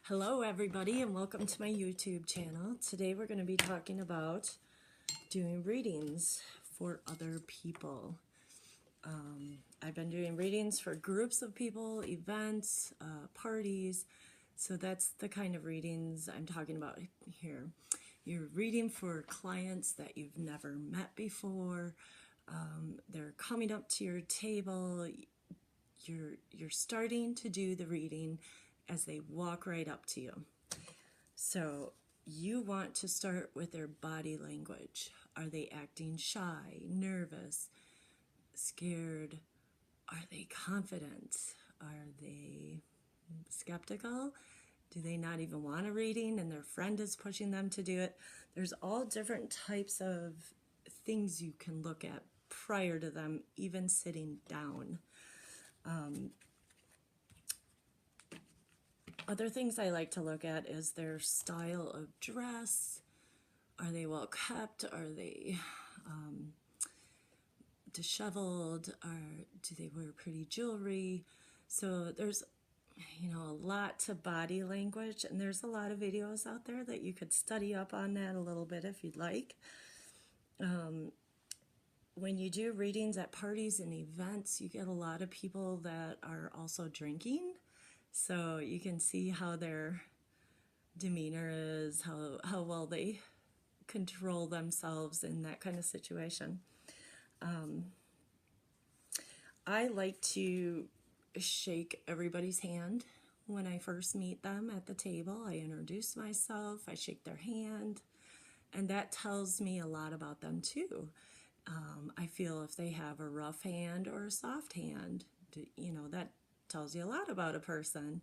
Hello everybody and welcome to my YouTube channel. Today we're going to be talking about doing readings for other people. I've been doing readings for groups of people, events, parties, so that's the kind of readings I'm talking about here. You're reading for clients that you've never met before. They're coming up to your table. You're starting to do the reading as they walk right up to you. So you want to start with their body language. Are they acting shy, nervous, scared? Are they confident? Are they skeptical? Do they not even want a reading and their friend is pushing them to do it? There's all different types of things you can look at prior to them even sitting down. Other things I like to look at is their style of dress. Are they well kept? Are they disheveled? Do they wear pretty jewelry? So there's, a lot to body language, and there's a lot of videos out there that you could study up on that a little bit if you'd like. When you do readings at parties and events, you get a lot of people that are also drinking. So you can see how their demeanor is, how well they control themselves in that kind of situation. I like to shake everybody's hand when I first meet them at the table. I introduce myself, I shake their hand, and that tells me a lot about them too. I feel if they have a rough hand or a soft hand, that tells you a lot about a person.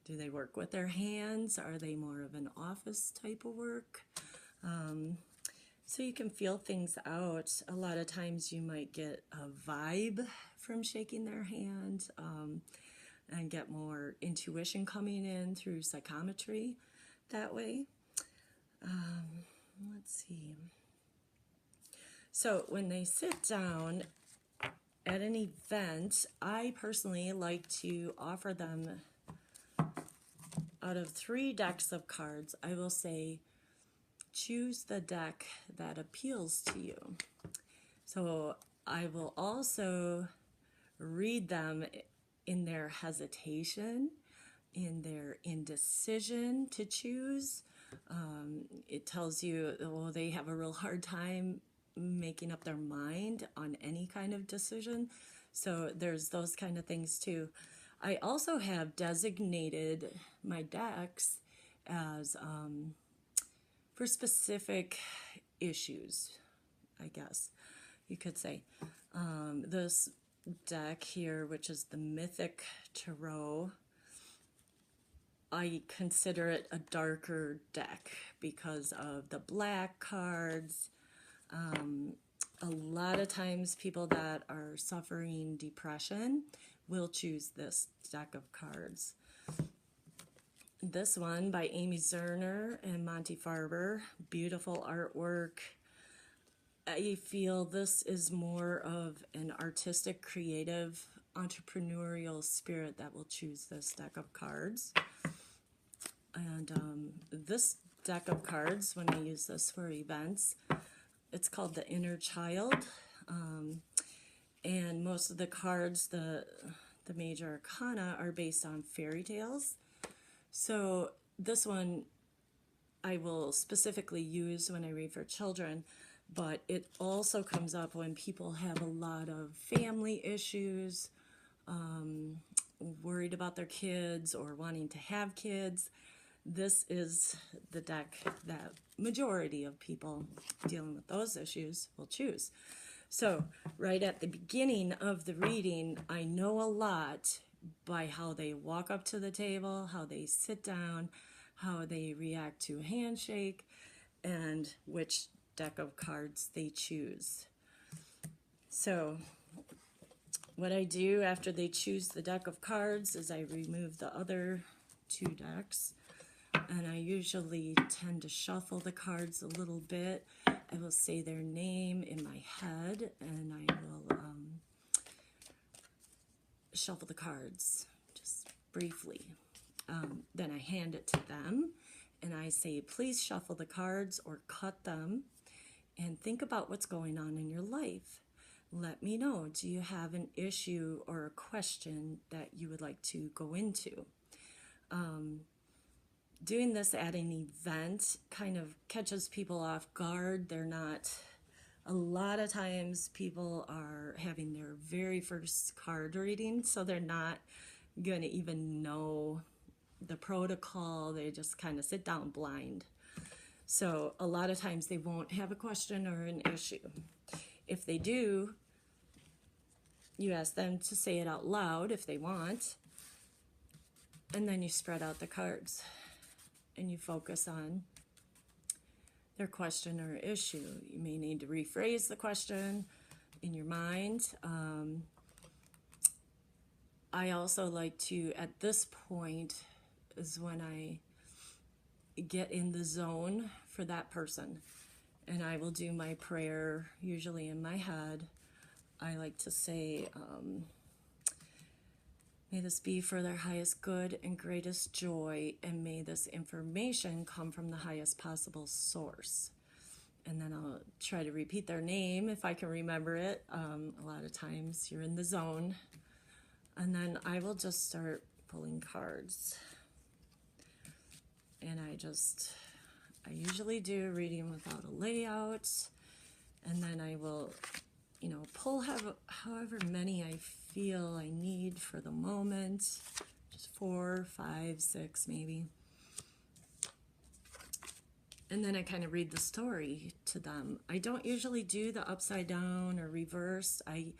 Do they work with their hands? Are they more of an office type of work? So you can feel things out. A lot of times you might get a vibe from shaking their hand and get more intuition coming in through psychometry that way. Let's see. So when they sit down at an event, I personally like to offer them, out of 3 decks of cards, I will say, choose the deck that appeals to you. So I will also read them in their hesitation, in their indecision to choose. It tells you, they have a real hard time making up their mind on any kind of decision. So there's those kind of things too. I also have designated my decks as for specific issues, I guess you could say. This deck here, which is the Mythic Tarot, I consider it a darker deck because of the black cards. A lot of times people that are suffering depression will choose this deck of cards. This one by Amy Zerner and Monty Farber, beautiful artwork. I feel this is more of an artistic, creative, entrepreneurial spirit that will choose this deck of cards. And this deck of cards, when I use this for events, it's called the Inner Child. And most of the cards, the major arcana, are based on fairy tales. So this one I will specifically use when I read for children, but it also comes up when people have a lot of family issues, worried about their kids or wanting to have kids. This is the deck that majority of people dealing with those issues will choose. So right at the beginning of the reading, I know a lot by how they walk up to the table, how they sit down, how they react to a handshake, and which deck of cards they choose. So what I do after they choose the deck of cards is I remove the other 2 decks, and I usually tend to shuffle the cards a little bit. I will say their name in my head, and I will shuffle the cards just briefly. Then I hand it to them and I say, please shuffle the cards or cut them and think about what's going on in your life. Let me know, do you have an issue or a question that you would like to go into? Doing this at an event kind of catches people off guard. A lot of times people are having their very first card reading, so they're not going to even know the protocol. They just kind of sit down blind. So a lot of times they won't have a question or an issue. If they do, you ask them to say it out loud if they want, and then you spread out the cards and you focus on their question or issue. You may need to rephrase the question in your mind. I also like to, at this point, is when I get in the zone for that person. And I will do my prayer, usually in my head. I like to say, may this be for their highest good and greatest joy, and may this information come from the highest possible source. And then I'll try to repeat their name if I can remember it. A lot of times you're in the zone. And then I will just start pulling cards. And I usually do a reading without a layout. And then I will, pull however many I feel I need for the moment. Just 4, 5, 6 maybe. And then I kind of read the story to them. I don't usually do the upside down or reverse. I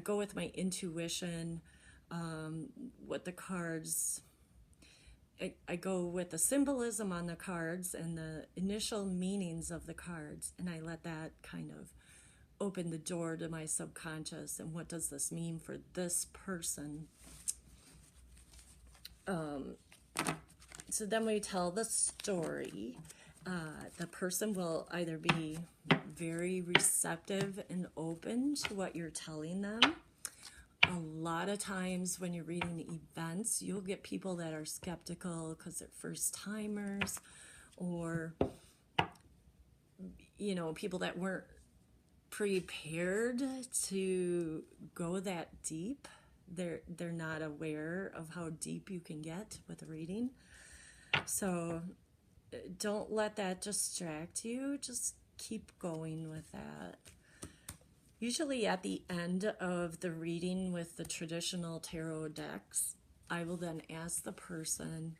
go with my intuition, what the cards, I go with the symbolism on the cards and the initial meanings of the cards, and I let that kind of open the door to my subconscious, and what does this mean for this person? So then we tell the story. The person will either be very receptive and open to what you're telling them. A lot of times when you're reading events, you'll get people that are skeptical because they're first timers, or people that weren't prepared to go that deep. They're not aware of how deep you can get with a reading. So don't let that distract you. Just keep going with that. Usually at the end of the reading with the traditional tarot decks, I will then ask the person,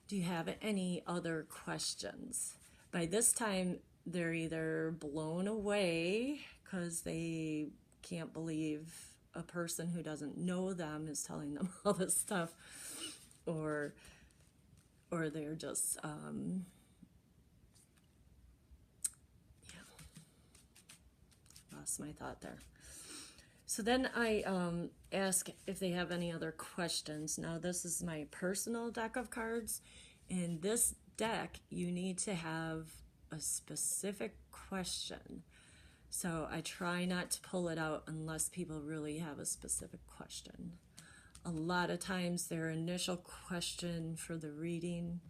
do you have any other questions? By this time, they're either blown away because they can't believe a person who doesn't know them is telling them all this stuff, or they're just, lost my thought there. So then I ask if they have any other questions. Now this is my personal deck of cards. In this deck, you need to have a specific question. So I try not to pull it out unless people really have a specific question. A lot of times their initial question for the reading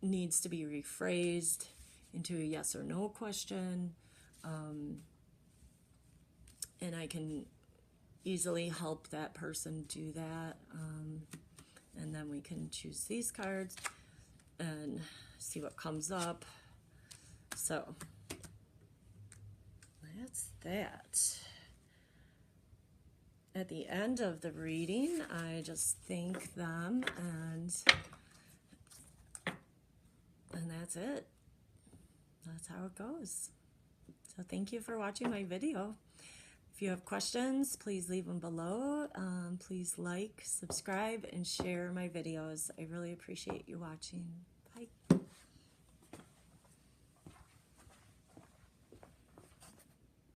needs to be rephrased into a yes or no question. And I can easily help that person do that. And then we can choose these cards and see what comes up. So that's that. At the end of the reading, I just thank them, and that's it. That's how it goes. So thank you for watching my video. If you have questions, please leave them below. Please like, subscribe, and share my videos. I really appreciate you watching.